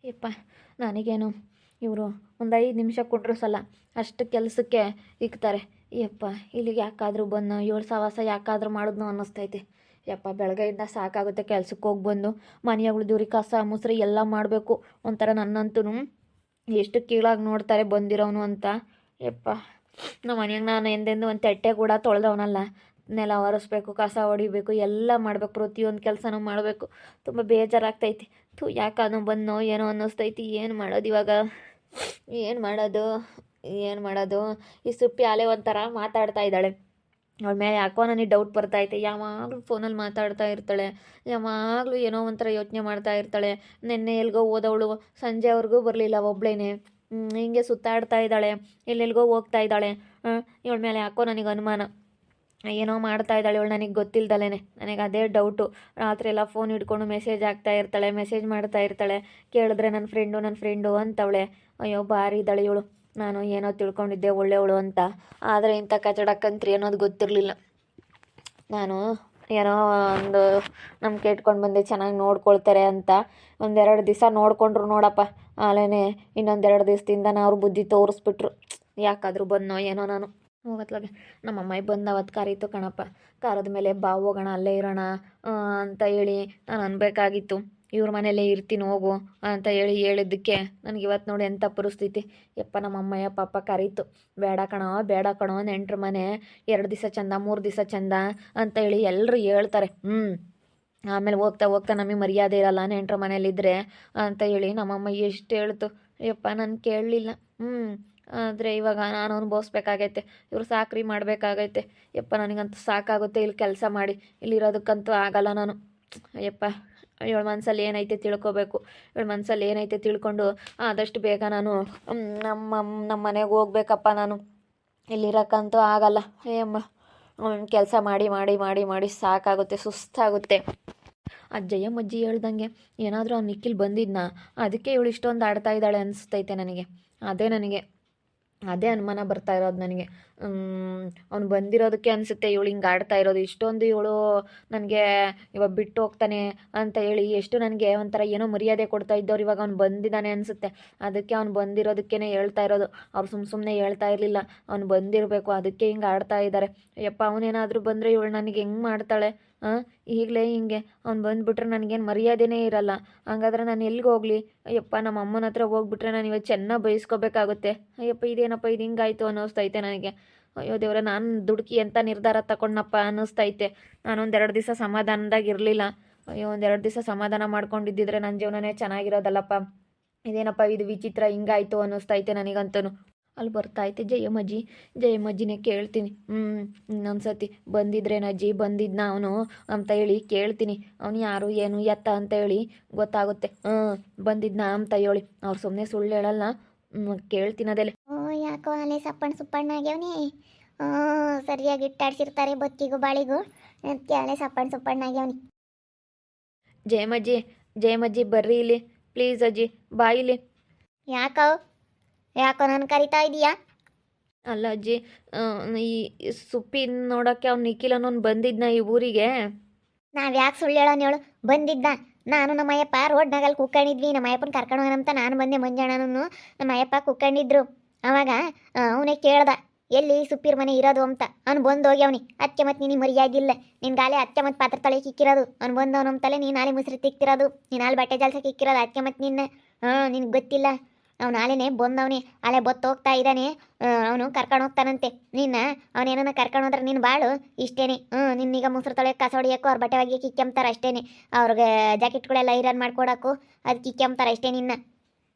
ಯಪ್ಪ ನನಗೇನು ಇವರು ಒಂದು 5 ನಿಮಿಷ ಕೊಟ್ಟರು ಸಲ ಅಷ್ಟು ಕೆಲಸಕ್ಕೆ ಇಕ್ತಾರೆ. ಯಪ್ಪ ಇಲ್ಲಿಗೆ ಯಾಕಾದರೂ ಬಂದು 7 ಸವಾಸ ಯಾಕಾದರೂ ಮಾಡಿದ್ನೋ ಅನ್ನಿಸ್ತೈತೆ. ಯಪ್ಪ ಬೆಳಗ್ಗೆಯಿಂದ ಸಾಕಾಗುತ್ತೆ. ಕೆಲ್ಸಕ್ಕೆ ಹೋಗಿ ಬಂದು ಮನೆಯಗಳದ್ದು ಕಸ ಮುಸ್ರಿ ಎಲ್ಲ ಮಾಡಬೇಕು. ಒಂಥರ ನನ್ನಂತೂ ಎಷ್ಟು ಕೀಳಾಗಿ ನೋಡ್ತಾರೆ ಬಂದಿರೋನು ಅಂತ. ಯಪ್ಪ ನಮ್ಮ ಮನೆಯಾಗ ನಾನು ಎಂದೆಂದು ಒಂದು ತಟ್ಟೆ ಕೂಡ ತೊಳೆದವನಲ್ಲ. ನೆಲ ಒರೆಸ್ಬೇಕು, ಕಸ ಹೊಡಿಬೇಕು, ಎಲ್ಲ ಮಾಡಬೇಕು, ಪ್ರತಿಯೊಂದು ಕೆಲಸನೂ ಮಾಡಬೇಕು. ತುಂಬ ಬೇಜಾರಾಗ್ತೈತಿ. ಯಾಕಾನು ಬಂದನೋ ಏನೋ ಅನ್ನಿಸ್ತೈತಿ. ಏನು ಮಾಡೋದು ಇವಾಗ, ಏನು ಮಾಡೋದು. ಈ ಸುಪ್ಪಿ ಅಲೆ ಒಂಥರ ಮಾತಾಡ್ತಾ ಇದ್ದಾಳೆ. ಅವಳ ಮೇಲೆ ಯಾಕೋ ನನಗೆ ಡೌಟ್ ಬರ್ತಾಯಿದೆ. ಯಾವಾಗಲೂ ಫೋನಲ್ಲಿ ಮಾತಾಡ್ತಾ ಇರ್ತಾಳೆ, ಯಾವಾಗಲೂ ಏನೋ ಒಂಥರ ಯೋಚನೆ ಮಾಡ್ತಾ ಇರ್ತಾಳೆ. ನಿನ್ನೆ ಎಲ್ಗೋ ಹೋದವಳು ಸಂಜೆವರೆಗೂ ಬರಲಿಲ್ಲ, ಒಬ್ಳೇನೆ ಹಿಂಗೆ ಸುತ್ತಾಡ್ತಾ ಇದ್ದಾಳೆ, ಎಲ್ಲೆಲ್ಗೋ ಹೋಗ್ತಾ ಇದ್ದಾಳೆ. ಇವಳ ಮೇಲೆ ಯಾಕೋ ನನಗೆ ಅನುಮಾನ. ಏನೋ ಮಾಡ್ತಾ ಇದ್ದಾಳೆ ಇವಳು ನನಗೆ ಗೊತ್ತಿಲ್ದಲೇ. ನನಗೆ ಅದೇ ಡೌಟು. ರಾತ್ರಿ ಎಲ್ಲ ಫೋನ್ ಹಿಡ್ಕೊಂಡು ಮೆಸೇಜ್ ಮೆಸೇಜ್ ಮಾಡ್ತಾ ಇರ್ತಾಳೆ. ಕೇಳಿದ್ರೆ ನನ್ನ ಫ್ರೆಂಡು ಅಂತವಳೆ. ಅಯ್ಯೋ ಭಾರಿ ಇದ್ದಾಳೆ ಇವಳು. ನಾನು ಏನೋ ತಿಳ್ಕೊಂಡಿದ್ದೆ ಒಳ್ಳೆಯವಳು ಅಂತ, ಆದರೆ ಇಂಥ ಕಚಡಕ್ಕಂತ್ರಿ ಅನ್ನೋದು ಗೊತ್ತಿರಲಿಲ್ಲ. ನಾನು ಏನೋ ಒಂದು ನಮ್ಗೆ ಇಟ್ಕೊಂಡು ಬಂದೆ, ಚೆನ್ನಾಗಿ ನೋಡ್ಕೊಳ್ತಾರೆ ಅಂತ. 1-2 ದಿವಸ ನೋಡಿಕೊಂಡ್ರು ನೋಡಪ್ಪ. ಆಮೇಲೆ ಇನ್ನೊಂದು 2 ದಿವಸದಿಂದ ಅವ್ರು ಬುದ್ಧಿ ತೋರಿಸ್ಬಿಟ್ರು. ಯಾಕಾದರೂ ಬಂದನೋ ಏನೋ ನಾನು ಹೋಗತ್ಲಾಗೆ. ನಮ್ಮ ಅಮ್ಮಾಯಿ ಬಂದು ಅವತ್ತು ಕರೀತು ಕಣಪ್ಪ. ಕರೆದ ಮೇಲೆ ಬಾ ಹೋಗೋಣ, ಅಲ್ಲೇ ಇರೋಣ ಅಂತ ಹೇಳಿ ನಾನು ಅನ್ಬೇಕಾಗಿತ್ತು. ಇವ್ರ ಮನೇಲೇ ಇರ್ತೀನಿ ಹೋಗು ಅಂತ ಹೇಳಿದ್ದಕ್ಕೆ ನನಗೆ ಇವತ್ತು ನೋಡಿ ಎಂಥ ಪರಿಸ್ಥಿತಿ. ಯಪ್ಪ ನಮ್ಮ ಅಮ್ಮಯ್ಯ ಪಾಪ ಕರೀತು. ಬೇಡ ಕಣೋ ನೆಂಟ್ರ ಮನೆ 2 ದಿವಸ ಚಂದ, 3 ದಿವಸ ಚಂದ ಅಂತ ಹೇಳಿ ಎಲ್ಲರೂ ಹೇಳ್ತಾರೆ. ಆಮೇಲೆ ಹೋಗ್ತಾ ನಮಗೆ ಮರ್ಯಾದೆ ಇರಲ್ಲ ನೆಂಟ್ರ ಮನೇಲಿದ್ದರೆ ಅಂತ ಹೇಳಿ ನಮ್ಮಮ್ಮ ಎಷ್ಟು ಹೇಳ್ತು. ಯಪ್ಪ ನಾನು ಕೇಳಲಿಲ್ಲ. ಆದರೆ ಇವಾಗ ನಾನು ಅನುಭವಿಸ್ಬೇಕಾಗೈತೆ. ಇವರು ಸಾಕ್ರಿ ಮಾಡಬೇಕಾಗೈತೆ. ಯಪ್ಪ ನನಗಂತೂ ಸಾಕಾಗುತ್ತೆ ಇಲ್ಲಿ ಕೆಲಸ ಮಾಡಿ. ಇಲ್ಲಿರೋದಕ್ಕಂತೂ ಆಗಲ್ಲ ನಾನು. ಯಪ್ಪ ಇವಳ ಮನಸ್ಸಲ್ಲಿ ಏನೈತೆ ತಿಳ್ಕೊಬೇಕು. ಇವಳ ಮನಸ್ಸಲ್ಲಿ ಏನೈತೆ ತಿಳ್ಕೊಂಡು ಆದಷ್ಟು ಬೇಗ ನಾನು ನಮ್ಮ ಮನೆಗೆ ಹೋಗ್ಬೇಕಪ್ಪ. ನಾನು ಇಲ್ಲಿರೋಕ್ಕಂತೂ ಆಗಲ್ಲ. ಏಮ್ಮ ಕೆಲಸ ಮಾಡಿ ಸಾಕಾಗುತ್ತೆ, ಸುಸ್ತಾಗುತ್ತೆ. ಅಜ್ಜಯ್ಯಮ್ಮಜ್ಜಿ ಹೇಳ್ದಂಗೆ ಏನಾದರೂ ಅವ್ನು ನಿಖಿಲ್ ಬಂದಿದ್ನಾ, ಅದಕ್ಕೆ ಇವಳು ಇಷ್ಟೊಂದು ಆಡ್ತಾ ಇದ್ದಾಳೆ ಅನಿಸ್ತೈತೆ ನನಗೆ. ಅದೇ ಅನುಮಾನ ಬರ್ತಾ ಇರೋದು ನನಗೆ. ಅವ್ನು ಬಂದಿರೋದಕ್ಕೆ ಅನಿಸುತ್ತೆ ಇವಳು ಹಿಂಗೆ ಆಡ್ತಾ ಇರೋದು. ಇಷ್ಟೊಂದು ಇವಳು ನನಗೆ ಇವಾಗ ಬಿಟ್ಟು ಹೋಗ್ತಾನೆ ಅಂತ ಹೇಳಿ ಎಷ್ಟು ನನಗೆ ಒಂಥರ ಏನೋ ಮರ್ಯಾದೆ ಕೊಡ್ತಾ ಇದ್ದವ್ರು ಇವಾಗ ಅವ್ನು ಬಂದಿದ್ದಾನೆ ಅನಿಸುತ್ತೆ. ಅದಕ್ಕೆ ಅವ್ನು ಬಂದಿರೋದಕ್ಕೇ ಹೇಳ್ತಾ ಇರೋದು. ಅವ್ರು ಸುಮ್ಮನೆ ಹೇಳ್ತಾ ಇರಲಿಲ್ಲ, ಅವ್ನು ಬಂದಿರಬೇಕು, ಅದಕ್ಕೆ ಹಿಂಗೆ ಆಡ್ತಾ ಇದ್ದಾರೆ. ಯಪ್ಪ ಅವನೇನಾದರೂ ಬಂದರೆ ಇವಳು ನನಗೆ ಹೆಂಗೆ ಮಾಡ್ತಾಳೆ. ಈಗಲೇ ಹಿಂಗೆ ಅವ್ನು ಬಂದುಬಿಟ್ರೆ ನನಗೇನು ಮರ್ಯಾದೆನೇ ಇರಲ್ಲ. ಹಂಗಾದ್ರೆ ನಾನು ಎಲ್ಲಿಗೆ ಹೋಗಲಿ. ಅಯ್ಯಪ್ಪ ನಮ್ಮ ಅಮ್ಮನ ಹತ್ರ ಹೋಗ್ಬಿಟ್ರೆ ನಾನು ಇವಾಗ ಚೆನ್ನಾಗಿ ಬಯಸ್ಕೋಬೇಕಾಗುತ್ತೆ. ಅಯ್ಯಪ್ಪ ಇದೇನಪ್ಪ ಇದು ಹಿಂಗಾಯ್ತು ಅನ್ನಿಸ್ತೈತೆ ನನಗೆ. ಅಯ್ಯೋ ದೇವ್ರೆ, ನಾನು ದುಡುಕಿ ಎಂಥ ನಿರ್ಧಾರ ತಗೊಂಡನಪ್ಪ ಅನ್ನಿಸ್ತೈತೆ. ನಾನೊಂದು 2 ದಿವಸ ಸಮಾಧಾನದಾಗಿ ಇರಲಿಲ್ಲ. ಅಯ್ಯೋ 1 2 ದಿವಸ ಸಮಾಧಾನ ಮಾಡ್ಕೊಂಡಿದ್ದಿದ್ರೆ ನನ್ನ ಜೀವನನೇ ಚೆನ್ನಾಗಿರೋದಲ್ಲಪ್ಪ. ಇದೇನಪ್ಪ ಇದು ವಿಚಿತ್ರ ಹಿಂಗಾಯ್ತು ಅನ್ನಿಸ್ತೈತೆ ನನಗಂತೂ. ಅಲ್ಲಿ ಬರ್ತಾಯಿದ್ದೆ ಜಯಮ್ಮಜ್ಜಿನೇ ಕೇಳ್ತೀನಿ. ಇನ್ನೊಂದ್ಸತಿ ಬಂದಿದ್ರೇನಜ್ಜಿ ಬಂದಿದ್ನ ಅವನು ಅಂತ ಹೇಳಿ ಕೇಳ್ತೀನಿ. ಅವನು ಯಾರು ಏನು ಎತ್ತ ಅಂತ ಹೇಳಿ ಗೊತ್ತಾಗುತ್ತೆ. ಬಂದಿದ್ನ ಅಂತ ಹೇಳಿ ಅವ್ರು ಸುಮ್ಮನೆ ಸುಳ್ಳು ಹೇಳಲ್ಲ. ಕೇಳ್ತೀನಿ ಅದೆಲ್ಲ. ಯಾಕೋ ಅಲ್ಲೇ ಸಪ್ಪಣ್ಣ ಆಗ್ಯಾವನಿ. ಸರಿಯಾಗಿ ಇಟ್ಟಾಡ್ಸಿರ್ತಾರೆ ಬೊತ್ತಿಗೂ ಬಾಳಿಗೂ. ಅದಕ್ಕೆ ಅಲ್ಲೇ ಸಪ್ಪಣ್ಣ ಆಗ್ಯಾವನಿ. ಜಯಮ್ಮಜ್ಜಿ ಬರ್ರಿ ಇಲ್ಲಿ ಪ್ಲೀಸ್ ಅಜ್ಜಿ, ಬಾ ಇಲ್ಲಿ. ಯಾಕೋ ನಾನು ಕರಿತಾ ಇದೀಯಾ? ಅಲ್ಲ ಅಜ್ಜಿ, ಈ ಸುಪ್ಪಿನ ನೋಡೋಕ್ಕೆ ಅವ್ನು ನಿಖಿಲ್ ಅನ್ನೋನು ಬಂದಿದ್ನ ಈ ಊರಿಗೆ. ಯಾಕೆ ಸುಳ್ಳು ಹೇಳೋನು ಹೇಳು? ಬಂದಿದ್ದ. ನಾನು ನಮ್ಮಯ್ಯಪ್ಪ ರೋಡ್ನಾಗಲ್ಲಿ ಕುಕ್ಕಣಿದ್ವಿ. ನಮ್ಮಯ್ಯಪ್ಪನ ಕರ್ಕೊಂಡು ಹೋಗೋಣಂತ ನಾನು ಬಂದೆ. ಮಂಜಣ್ಣನೂ ನಮ್ಮಯ್ಯಪ್ಪ ಕುಕ್ಕಂಡಿದ್ರು. ಅವಾಗ ಅವನೇ ಕೇಳ್ದ ಎಲ್ಲಿ ಸುಪ್ಪಿರ ಮನೆ ಇರೋದು ಅಂತ. ಅವ್ನು ಬಂದು ಹೋಗ್ಯವನಿ. ಅತ್ತೆ ಮತ್ತು ನೀನು ಮರ್ಯಾದಿಲ್ಲ. ನಿನ್ನ ಗಾಲೆ ಅತ್ತೆ ಮತ್ತು ಪಾತ್ರ ತೊಳೆಗೆ ಇಕ್ಕಿರೋದು. ಅವ್ನು ಬಂದವನು ಅಂತಲೇ ನೀನು ನಾಳೆ ಮುಸ್ರಿ ತಿಕ್ತಿರೋದು. ನೀನು ನಾಳೆ ಬಟ್ಟೆ ಜಾಲ್ಸಕ್ಕೆ ಇಕ್ಕಿರೋದು ಅತ್ತೆ ಮತ್ತು ನಿನ್ನ. ನಿನ್ಗೆ ಗೊತ್ತಿಲ್ಲ. ಅವ್ನು ನಾಳೆನೇ ಬಂದವನೇ. ಅಲ್ಲೇ ಬತ್ತು ಹೋಗ್ತಾ ಇದ್ದಾನೆ. ಅವನು ಕರ್ಕೊಂಡು ಹೋಗ್ತಾನಂತೆ ನಿನ್ನ. ಅವನೇನ ಕರ್ಕೊಂಡು ಹೋದ್ರೆ ನೀನು ಬಾಳು ಇಷ್ಟೇನೆ. ನಿನ್ನೀಗ ಮುಸ್ರು ತೊಳೆಯೋಕೆ, ಕಸ ಹೊಡಿಯೋಕ್ಕೂ, ಅವ್ರ ಬಟ್ಟೆ ಒಗೆಯೋಕೆ ಇಕ್ಕೆಂಬ್ತಾರೆ ಅಷ್ಟೇನೆ. ಅವ್ರಿಗೆ ಜಾಕೆಟ್ಗಳೆಲ್ಲ ಐರನ್ ಮಾಡ್ಕೊಡೋಕ್ಕೂ ಅದಕ್ಕೆ ಇಕ್ಕೆಂಬ್ತಾರೆ ಅಷ್ಟೇ ನಿನ್ನ.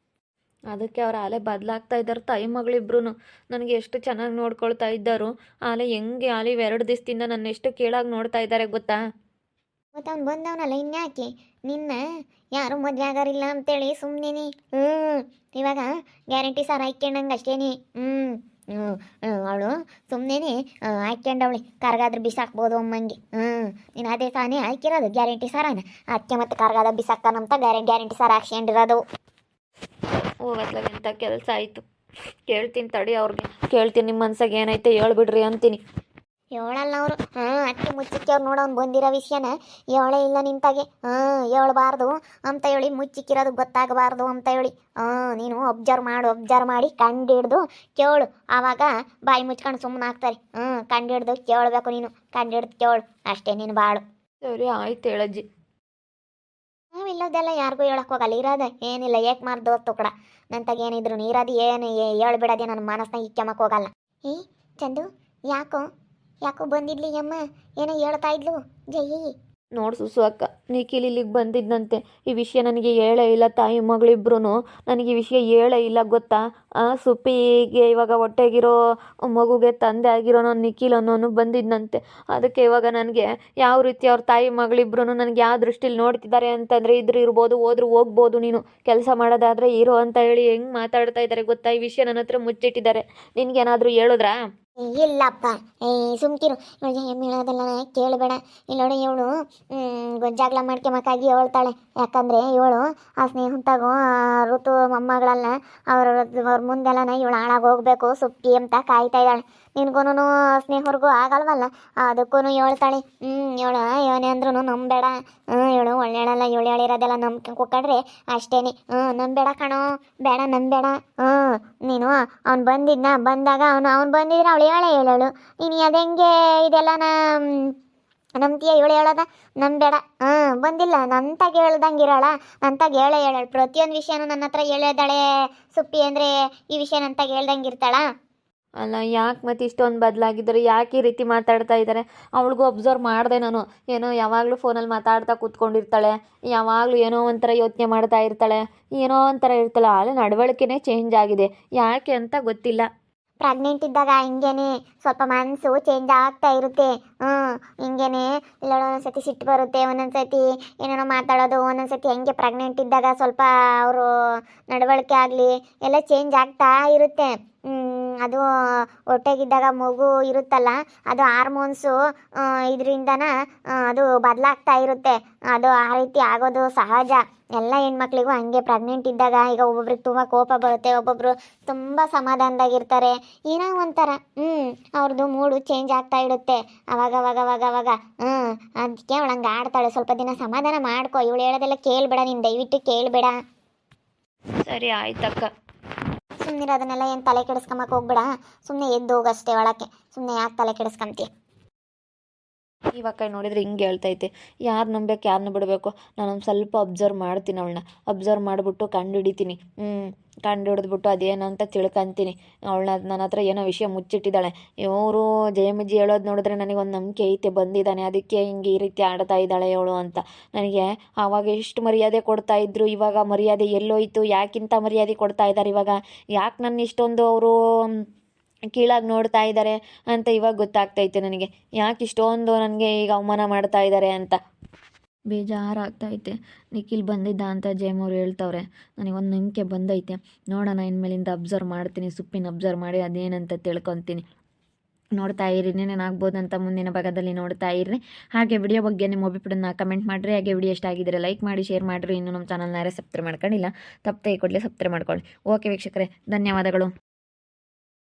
ಅದಕ್ಕೆ ಅವ್ರು ಆಲೆ ಬದಲಾಗ್ತಾ ಇದ್ದಾರೆ. ತಾಯಿ ಮಗಳಿಬ್ರು ನನಗೆ ಎಷ್ಟು ಚೆನ್ನಾಗಿ ನೋಡ್ಕೊಳ್ತಾ ಇದ್ದರು. ಆಲೆ ಹೆಂಗೆ 2 ದಿವಸದಿಂದ ನನ್ನ ಎಷ್ಟು ಕೇಳಾಗಿ ನೋಡ್ತಾ ಇದ್ದಾರೆ ಗೊತ್ತಾ. ಮತ್ತು ಅವ್ನು ಬಂದವನಲ್ಲ ಇನ್ಯಾಕೆ ನಿನ್ನ ಯಾರು ಮದುವೆ ಆಗಾರಿಲ್ಲ ಅಂತೇಳಿ ಸುಮ್ಮನೆ. ಇವಾಗ ಗ್ಯಾರಂಟಿ ಸಾರ್ ಹಾಕ್ಯಂಡಂಗೆ ಅಷ್ಟೇನೆ. ಅವಳು ಸುಮ್ಮನೆ ಹಾಕ್ಯಂಡವಳಿ. ಕರ್ಗಾದ್ರೆ ಬಿಸಾಕ್ಬೋದು ಅಮ್ಮಂಗೆ. ನೀನು ಅದೇ ತಾನೇ ಹಾಕಿರೋದು ಗ್ಯಾರಂಟಿ ಸಾರನ. ಅದಕ್ಕೆ ಮತ್ತೆ ಕರ್ಗಾದ ಬಿಸಾಕ್ತಾನಂತ ಗ್ಯಾರಂಟಿ ಸಾರ್ ಹಾಕ್ಸ್ಕೊಂಡಿರೋದು. ಹೋಗತ್ಲಾಗಂತ ಕೆಲಸ ಆಯಿತು. ಕೇಳ್ತೀನಿ ತಡಿ ಅವ್ರಿಗೆ. ಕೇಳ್ತೀನಿ ನಿಮ್ಮ ಮನ್ಸಾಗ ಏನೈತೆ ಹೇಳ್ಬಿಡ್ರಿ ಅಂತೀನಿ. ಹೇಳಲ್ಲ ಅವರು ಅಕ್ಕಿ ಮುಚ್ಚಿಕ್ಕಿ ಅವ್ರು ನೋಡೋನ್ ಬಂದಿರೋ ವಿಷಯನ ಹೇಳೇ ಇಲ್ಲ ನಿಂತಾಗೆ ಹೇಳ್ಬಾರ್ದು ಅಂತ ಹೇಳಿ ಮುಚ್ಚಿಕ್ಕಿರೋದು ಗೊತ್ತಾಗಬಾರ್ದು ಅಂತ ಹೇಳಿ ನೀನು ಅಬ್ಸರ್ವ್ ಮಾಡಿ ಕಂಡು ಹಿಡ್ದು ಕೇಳು ಆವಾಗ ಬಾಯಿ ಮುಚ್ಕೊಂಡು ಸುಮ್ಮನೆ ಆಗ್ತಾರೆ ಕಂಡು ಹಿಡ್ದು ಕೇಳಬೇಕು ನೀನು ಕಂಡು ಹಿಡ್ದು ಕೇಳು ಅಷ್ಟೇ ನೀನು ಬಾಳು. ಸರಿ ಆಯ್ತು ಹೇಳಜ್ಜಿ. ನಾವಿಲ್ಲದೆಲ್ಲ ಯಾರಿಗೂ ಹೇಳಕ್ ಹೋಗಲ್ಲ ಇರೋದೆ ಏನಿಲ್ಲ ಏಕ್ ಮಾರ್ದೋತ್ತು ಕೂಡ ನಂತಾಗ ಏನಿದ್ರು ನೀರದು ಏನು ಹೇಳ್ಬಿಡೋದೇ ನನ್ನ ಮನಸ್ನಾಗ ಇಕ್ಕಮಕ್ಕೆ ಹೋಗಲ್ಲ. ಚಂದು ಯಾಕೋ ಯಾಕೋ ಬಂದಿದ್ಲಿ ಅಮ್ಮ ಏನೋ ಹೇಳ್ತಾ ಇದ್ಲು ಜೈ. ನೋಡು ಸುಸು ಅಕ್ಕ, ನಿಖಿಲ್ ಇಲ್ಲಿಗೆ ಬಂದಿದ್ದಂತೆ. ಈ ವಿಷಯ ನನಗೆ ಹೇಳೇ ಇಲ್ಲ. ತಾಯಿ ಮಗಳಿಬ್ರು ನನಗೆ ಈ ವಿಷಯ ಹೇಳೇ ಇಲ್ಲ ಗೊತ್ತಾ. ಸುಪ್ಪಿಗೆ ಇವಾಗ ಹೊಟ್ಟೆಗಿರೋ ಮಗುಗೆ ತಂದೆ ಆಗಿರೋನು ನಿಖಿಲ್ ಅನ್ನೋನು ಬಂದಿದ್ದಂತೆ. ಅದಕ್ಕೆ ಇವಾಗ ನನಗೆ ಯಾವ ರೀತಿ ಅವ್ರ ತಾಯಿ ಮಗಳಿಬ್ರು ನನಗೆ ಯಾವ ದೃಷ್ಟಿಲಿ ನೋಡ್ತಿದ್ದಾರೆ ಅಂತಂದರೆ ಇದ್ರು ಇರ್ಬೋದು ಹೋದ್ರು ಹೋಗ್ಬೋದು, ನೀನು ಕೆಲಸ ಮಾಡೋದಾದರೆ ಇರೋ ಅಂತ ಹೇಳಿ ಹೆಂಗೆ ಮಾತಾಡ್ತಾ ಇದ್ದಾರೆ ಗೊತ್ತಾ. ಈ ವಿಷಯ ನನ್ನ ಹತ್ರ ಮುಚ್ಚಿಟ್ಟಿದ್ದಾರೆ. ನಿನ್ಗೇನಾದರೂ ಹೇಳಿದ್ರಾ? ಇಲ್ಲಪ್ಪ ಸುಮ್ಕಿರು ಇವಳಿಗೆ ಹೆಮ್ಮೆ ಹೇಳೋದೆಲ್ಲ ಕೇಳಬೇಡ. ಇಲ್ಲೋಡೆ ಇವಳು ಜಗಳ ಮಾಡ್ಕೊಮಕ್ಕಾಗಿ ಹೇಳ್ತಾಳೆ. ಯಾಕಂದರೆ ಇವಳು ಆ ಸ್ನೇಹಿತಾಗೂ ಋತು ಮೊಮ್ಮಗಳನ್ನ ಅವ್ರ ಮುಂದೆಲ್ಲ ಇವಳು ಹಾಳಾಗಿ ಹೋಗ್ಬೇಕು ಸುಪ್ಪಿ ಅಂತ ಕಾಯ್ತಾ ಇದ್ದಾಳೆ. ನಿನ್ಗೂ ಸ್ನೇಹರ್ಗೂ ಆಗಲ್ವಲ್ಲ ಅದಕ್ಕೂ ಹೇಳ್ತಾಳೆ. ಇವಳು ಏನೇ ಅಂದ್ರೂ ನಂಬೇಡ. ಇವಳು ಒಳ್ಳೆಯಳಲ್ಲ. ಇವಳು ಹೇಳಿರೋದೆಲ್ಲ ನಂಬ್ಕೊಂಡು ಕೂಕೊಂಡ್ರೆ ಅಷ್ಟೇನೆ. ನಂಬೇಡ ಕಣೋ, ಬೇಡ ನಂಬೇಡ. ನೀನು ಅವ್ನು ಬಂದಾಗ ಅವ್ನು ಬಂದಿದ್ರೆ ಅವಳು ಹೇಳೋಳು. ನೀನು ಅದೆಂಗೆ ಇದೆಲ್ಲ ನಂಬ್ತೀಯ ಇವಳು ಹೇಳೋದ? ನಂಬೇಡ. ಬಂದಿಲ್ಲ ನಂತಾಗ ಹೇಳ್ದಂಗೆ ಇರೋಳ, ನಂತಾಗ ಹೇಳೋಳು. ಪ್ರತಿಯೊಂದು ವಿಷಯನೂ ನನ್ನ ಹತ್ರ ಹೇಳಿದಾಳೆ ಸುಪ್ಪಿ ಅಂದರೆ ಈ ವಿಷಯ ನಂತಾಗ ಹೇಳ್ದಂಗೆ ಇರ್ತಾಳ. ಅಲ್ಲ ಯಾಕೆ ಮತ್ತೆ ಇಷ್ಟೊಂದು ಬದಲಾಗಿದ್ದಾರೆ, ಯಾಕೆ ಈ ರೀತಿ ಮಾತಾಡ್ತಾ ಇದ್ದಾರೆ? ಅವಳಿಗೂ ಅಬ್ಸರ್ವ್ ಮಾಡಿದೆ ನಾನು. ಏನೋ ಯಾವಾಗಲೂ ಫೋನಲ್ಲಿ ಮಾತಾಡ್ತಾ ಕೂತ್ಕೊಂಡಿರ್ತಾಳೆ, ಯಾವಾಗಲೂ ಏನೋ ಒಂಥರ ಯೋಚನೆ ಮಾಡ್ತಾ ಇರ್ತಾಳೆ, ಏನೋ ಒಂಥರ ಇರ್ತಾಳೆ. ಆಳೆ ನಡವಳಿಕೆನೇ ಚೇಂಜ್ ಆಗಿದೆ, ಯಾಕೆ ಅಂತ ಗೊತ್ತಿಲ್ಲ. ಪ್ರೆಗ್ನೆಂಟ್ ಇದ್ದಾಗ ಹಿಂಗೇನೆ ಸ್ವಲ್ಪ ಮನಸ್ಸು ಚೇಂಜ್ ಆಗ್ತಾ ಇರುತ್ತೆ. ಹಿಂಗೇನೆ ಇಲ್ಲ ಒಂದೊಂದ್ಸತಿ ಸಿಟ್ಟು ಬರುತ್ತೆ, ಒಂದೊಂದ್ಸತಿ ಏನೇನೋ ಮಾತಾಡೋದು, ಒಂದೊಂದ್ಸತಿ ಹೆಂಗೆ ಪ್ರೆಗ್ನೆಂಟ್ ಇದ್ದಾಗ ಸ್ವಲ್ಪ ಅವರು ನಡವಳಿಕೆ ಆಗಲಿ ಎಲ್ಲ ಚೇಂಜ್ ಆಗ್ತಾ ಇರುತ್ತೆ. ಅದು ಹೊಟ್ಟೆಗಿದ್ದಾಗ ಮಗು ಇರುತ್ತಲ್ಲ ಅದು ಹಾರ್ಮೋನ್ಸು ಇದರಿಂದನ ಅದು ಬದಲಾಗ್ತಾ ಇರುತ್ತೆ. ಅದು ಆ ರೀತಿ ಆಗೋದು ಸಹಜ. ಎಲ್ಲ ಹೆಣ್ಮಕ್ಳಿಗೂ ಹಂಗೆ ಪ್ರೆಗ್ನೆಂಟ್ ಇದ್ದಾಗ ಈಗ ಒಬ್ಬೊಬ್ರಿಗೆ ತುಂಬ ಕೋಪ ಬರುತ್ತೆ, ಒಬ್ಬೊಬ್ರು ತುಂಬ ಸಮಾಧಾನದಾಗಿರ್ತಾರೆ. ಏನೋ ಒಂಥರ ಅವ್ರದ್ದು ಮೂಡು ಚೇಂಜ್ ಆಗ್ತಾ ಇರುತ್ತೆ ಅವಾಗ. ಅದಕ್ಕೆ ಅವಳು ಹಂಗೆ ಆಡ್ತಾಳೆ. ಸ್ವಲ್ಪ ದಿನ ಸಮಾಧಾನ ಮಾಡ್ಕೊ. ಇವಳು ಹೇಳೋದೆಲ್ಲ ಕೇಳಬೇಡ, ನೀನು ದಯವಿಟ್ಟು ಕೇಳಬೇಡ. ಸರಿ ಆಯ್ತಕ್ಕ. ಸುಮ್ಮನೆ ಅದನ್ನೆಲ್ಲ ಏನು ತಲೆ ಕೆಡಿಸ್ಕೊಂಬಕ್ಕೆ ಹೋಗ್ಬೇಡ. ಸುಮ್ಮನೆ ಎದ್ದು ಹೋಗಷ್ಟೇ ಒಳಕ್ಕೆ. ಸುಮ್ಮನೆ ಯಾಕೆ ತಲೆ ಕೆಡಿಸ್ಕೊಂತೀಯ? ಇವಾಗ ನೋಡಿದ್ರೆ ಹಿಂಗೆ ಹೇಳ್ತೈತೆ. ಯಾರು ನಂಬೇಕು ಯಾರನ್ನ ಬಿಡಬೇಕು? ನಾನೊಂದು ಸ್ವಲ್ಪ ಅಬ್ಸರ್ವ್ ಮಾಡ್ತೀನಿ, ಅವಳನ್ನ ಅಬ್ಸರ್ವ್ ಮಾಡಿಬಿಟ್ಟು ಕಂಡು ಹಿಡಿತೀನಿ. ಕಂಡು ಹಿಡಿದ್ಬಿಟ್ಟು ಅದೇನು ಅಂತ ತಿಳ್ಕೊಂತೀನಿ. ಅವಳನ್ನ ನನ್ನ ಹತ್ರ ಏನೋ ವಿಷಯ ಮುಚ್ಚಿಟ್ಟಿದ್ದಾಳೆ. ಇವರು ಜಯಮ್ಮಜ್ಜಿ ಹೇಳೋದು ನೋಡಿದ್ರೆ ನನಗೊಂದು ನಂಬಿಕೆ ಐತೆ, ಬಂದಿದ್ದಾನೆ ಅದಕ್ಕೆ ಹಿಂಗೆ ಈ ರೀತಿ ಆಡ್ತಾ ಇದ್ದಾಳೆ ಇವಳು ಅಂತ. ನನಗೆ ಆವಾಗ ಎಷ್ಟು ಮರ್ಯಾದೆ ಕೊಡ್ತಾ ಇದ್ರು, ಇವಾಗ ಮರ್ಯಾದೆ ಎಲ್ಲೋಯ್ತು? ಯಾಕಿಂತ ಮರ್ಯಾದೆ ಕೊಡ್ತಾ ಇದ್ದಾರೆ ಇವಾಗ? ಯಾಕೆ ನನ್ನ ಇಷ್ಟೊಂದು ಅವರು ಕೀಳಾಗಿ ನೋಡ್ತಾ ಇದ್ದಾರೆ ಅಂತ ಇವಾಗ ಗೊತ್ತಾಗ್ತೈತೆ ನನಗೆ. ಯಾಕೆ ಇಷ್ಟೊಂದು ನನಗೆ ಈಗ ಅವಮಾನ ಮಾಡ್ತಾ ಇದ್ದಾರೆ ಅಂತ ಬೇಜಾರಾಗ್ತೈತೆ. ನಿಖಿಲ್ ಬಂದಿದ್ದ ಅಂತ ಜಯಮ್ಮವ್ರು ಹೇಳ್ತವ್ರೆ. ನನಗೊಂದು ನಂಬಿಕೆ ಬಂದೈತೆ. ನೋಡೋಣ ಇನ್ಮೇಲಿಂದ ಅಬ್ಸರ್ವ್ ಮಾಡ್ತೀನಿ, ಸುಪ್ಪಿನ ಅಬ್ಸರ್ವ್ ಮಾಡಿ ಅದೇನಂತ ತಿಳ್ಕೊತೀನಿ. ನೋಡ್ತಾ ಇರಿ, ಏನೇನಾಗ್ಬೋದು ಅಂತ ಮುಂದಿನ ಭಾಗದಲ್ಲಿ ನೋಡ್ತಾ ಇರ್ರಿ. ಹಾಗೆ ವಿಡಿಯೋ ಬಗ್ಗೆ ನಿಮ್ಮ ಅಭಿಪ್ರಾಯನ ಕಮೆಂಟ್ ಮಾಡಿರಿ. ಹಾಗೆ ವಿಡಿಯೋ ಇಷ್ಟ ಆಗಿದ್ದರೆ ಲೈಕ್ ಮಾಡಿ, ಶೇರ್ ಮಾಡಿರಿ. ಇನ್ನು ನಮ್ಮ ಚಾನಲ್ನ ಸಬ್ಸ್ಕ್ರೈಬ್ ಮಾಡ್ಕೊಂಡಿಲ್ಲ, ತಪ್ಪದೆ ಕೂಡಲೇ ಸಬ್ಸ್ಕ್ರೈಬ್ ಮಾಡ್ಕೊಳ್ಳಿ. ಓಕೆ ವೀಕ್ಷಕರೇ, ಧನ್ಯವಾದಗಳು.